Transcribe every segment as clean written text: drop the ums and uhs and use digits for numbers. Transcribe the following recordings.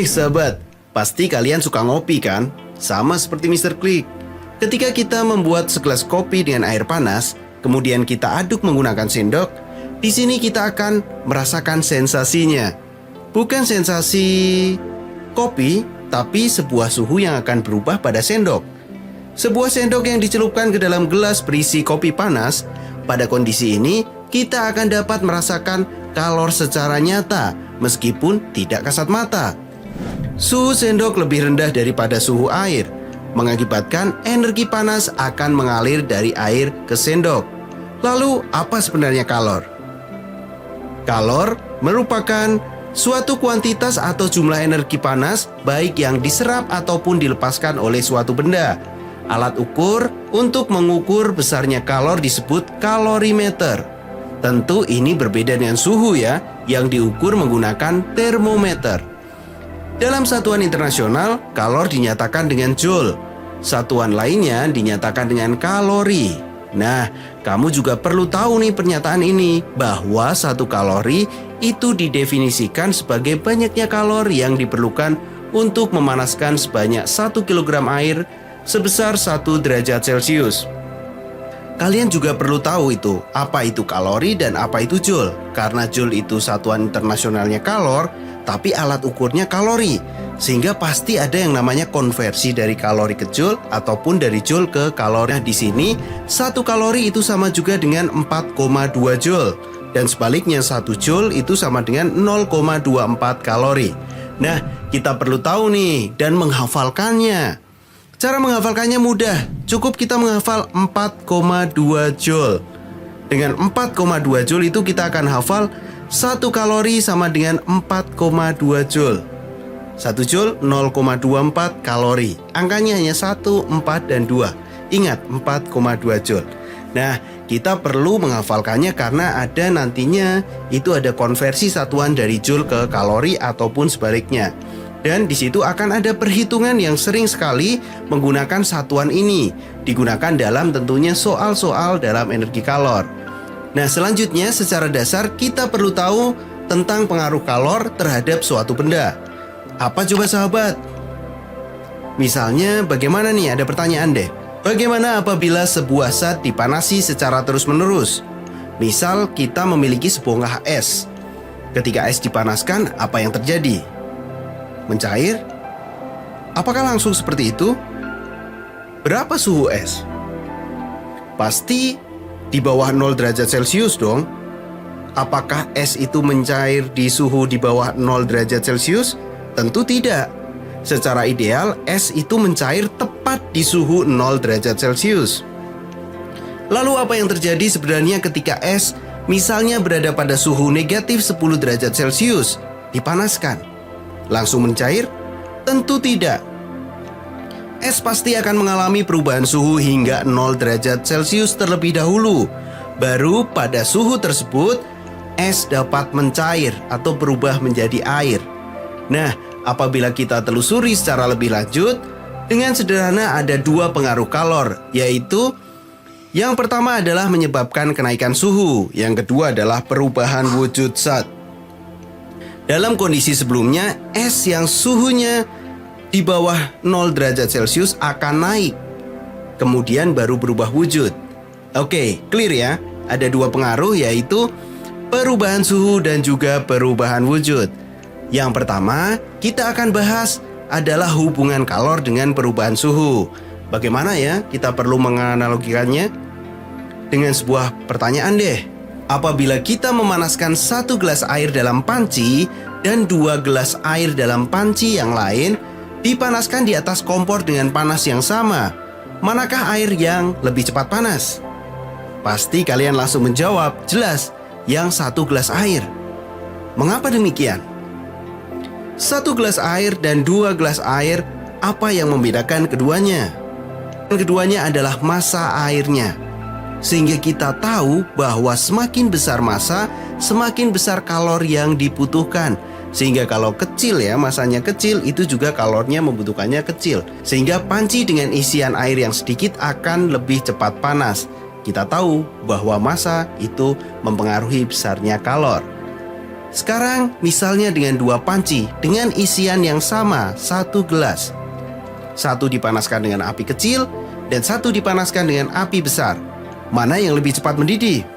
Sahabat, pasti kalian suka ngopi kan? Sama seperti Mr. Click. Ketika kita membuat segelas kopi dengan air panas, kemudian kita aduk menggunakan sendok, di sini kita akan merasakan sensasinya. Bukan sensasi kopi, tapi sebuah suhu yang akan berubah pada sendok. Sebuah sendok yang dicelupkan ke dalam gelas berisi kopi panas, pada kondisi ini kita akan dapat merasakan kalor secara nyata meskipun tidak kasat mata. Suhu sendok lebih rendah daripada suhu air, mengakibatkan energi panas akan mengalir dari air ke sendok. Lalu, apa sebenarnya kalor? Kalor merupakan suatu kuantitas atau jumlah energi panas baik yang diserap ataupun dilepaskan oleh suatu benda. Alat ukur untuk mengukur besarnya kalor disebut kalorimeter. Tentu ini berbeda dengan suhu ya, yang diukur menggunakan termometer. Dalam satuan internasional, kalor dinyatakan dengan joule. Satuan lainnya dinyatakan dengan kalori. Nah, kamu juga perlu tahu nih pernyataan ini, bahwa satu kalori itu didefinisikan sebagai banyaknya kalori yang diperlukan untuk memanaskan sebanyak 1 kg air sebesar 1 derajat Celcius. Kalian juga perlu tahu itu, apa itu kalori dan apa itu joule. Karena joule itu satuan internasionalnya kalor, tapi alat ukurnya kalori. Sehingga pasti ada yang namanya konversi dari kalori ke joule ataupun dari joule ke kalori. Nah, di sini 1 kalori itu sama juga dengan 4,2 joule. Dan sebaliknya 1 joule itu sama dengan 0,24 kalori. Nah, kita perlu tahu nih dan menghafalkannya. Cara menghafalkannya mudah, cukup kita menghafal 4,2 joule. Dengan 4,2 joule itu kita akan hafal 1 kalori sama dengan 4,2 joule. 1 joule 0,24 kalori. Angkanya hanya 1, 4, dan 2. Ingat, 4,2 joule. Nah, kita perlu menghafalkannya karena ada nantinya itu ada konversi satuan dari joule ke kalori ataupun sebaliknya. Dan di situ akan ada perhitungan yang sering sekali menggunakan satuan ini. Digunakan dalam tentunya soal-soal dalam energi kalor. Nah, selanjutnya secara dasar kita perlu tahu tentang pengaruh kalor terhadap suatu benda. Apa coba sahabat? Misalnya bagaimana nih, ada pertanyaan deh. Bagaimana apabila sebuah zat dipanasi secara terus-menerus? Misal kita memiliki sebuah es. Ketika es dipanaskan, apa yang terjadi? Mencair? Apakah langsung seperti itu? Berapa suhu es? Pasti di bawah 0 derajat Celcius dong. Apakah es itu mencair di suhu di bawah 0 derajat Celcius? Tentu tidak. Secara ideal, es itu mencair tepat di suhu 0 derajat Celcius. Lalu apa yang terjadi sebenarnya ketika es misalnya berada pada suhu negatif 10 derajat Celcius, dipanaskan? Langsung mencair? Tentu tidak. Es pasti akan mengalami perubahan suhu hingga 0 derajat Celcius terlebih dahulu. Baru pada suhu tersebut, es dapat mencair atau berubah menjadi air. Nah, apabila kita telusuri secara lebih lanjut, dengan sederhana ada 2 pengaruh kalor, yaitu yang pertama adalah menyebabkan kenaikan suhu, yang kedua adalah perubahan wujud zat. Dalam kondisi sebelumnya, es yang suhunya di bawah 0 derajat Celcius akan naik, kemudian baru berubah wujud. Oke, clear ya? Ada 2 pengaruh, yaitu perubahan suhu dan juga perubahan wujud. Yang pertama, kita akan bahas adalah hubungan kalor dengan perubahan suhu. Bagaimana ya? Kita perlu menganalogikannya dengan sebuah pertanyaan deh. Apabila kita memanaskan 1 gelas air dalam panci dan 2 gelas air dalam panci yang lain, dipanaskan di atas kompor dengan panas yang sama, manakah air yang lebih cepat panas? Pasti kalian langsung menjawab, jelas, yang 1 gelas air. Mengapa demikian? 1 gelas air dan 2 gelas air, apa yang membedakan keduanya? Keduanya adalah massa airnya. Sehingga kita tahu bahwa semakin besar massa, semakin besar kalor yang dibutuhkan. Sehingga kalau kecil ya, massanya kecil, itu juga kalornya membutuhkannya kecil. Sehingga panci dengan isian air yang sedikit akan lebih cepat panas. Kita tahu bahwa massa itu mempengaruhi besarnya kalor. Sekarang misalnya dengan 2 panci dengan isian yang sama 1 gelas. 1 dipanaskan dengan api kecil dan 1 dipanaskan dengan api besar. Mana yang lebih cepat mendidih?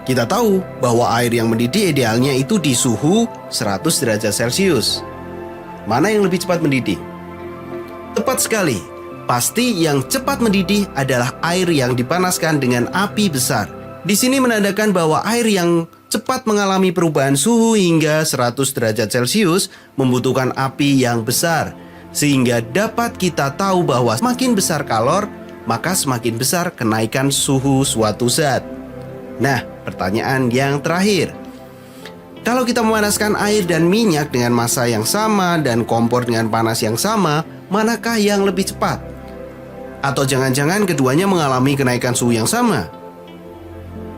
Kita tahu bahwa air yang mendidih idealnya itu di suhu 100 derajat Celcius. Mana yang lebih cepat mendidih? Tepat sekali. Pasti yang cepat mendidih adalah air yang dipanaskan dengan api besar. Di sini menandakan bahwa air yang cepat mengalami perubahan suhu hingga 100 derajat Celcius membutuhkan api yang besar, sehingga dapat kita tahu bahwa semakin besar kalor, maka semakin besar kenaikan suhu suatu zat. Nah, pertanyaan yang terakhir. Kalau kita memanaskan air dan minyak dengan massa yang sama dan kompor dengan panas yang sama, manakah yang lebih cepat? Atau jangan-jangan keduanya mengalami kenaikan suhu yang sama?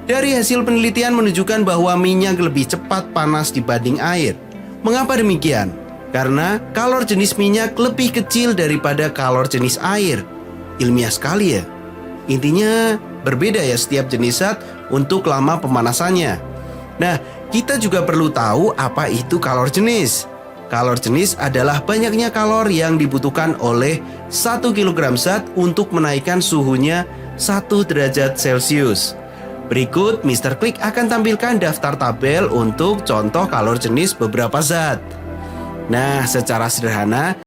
Dari hasil penelitian menunjukkan bahwa minyak lebih cepat panas dibanding air. Mengapa demikian? Karena kalor jenis minyak lebih kecil daripada kalor jenis air. Ilmiah sekali ya. Intinya berbeda ya setiap jenis zat untuk lama pemanasannya. Nah, kita juga perlu tahu apa itu kalor jenis. Kalor jenis adalah banyaknya kalor yang dibutuhkan oleh 1 kg zat untuk menaikkan suhunya 1 derajat Celcius. Berikut Mr. Klik akan tampilkan daftar tabel untuk contoh kalor jenis beberapa zat. Nah, secara sederhana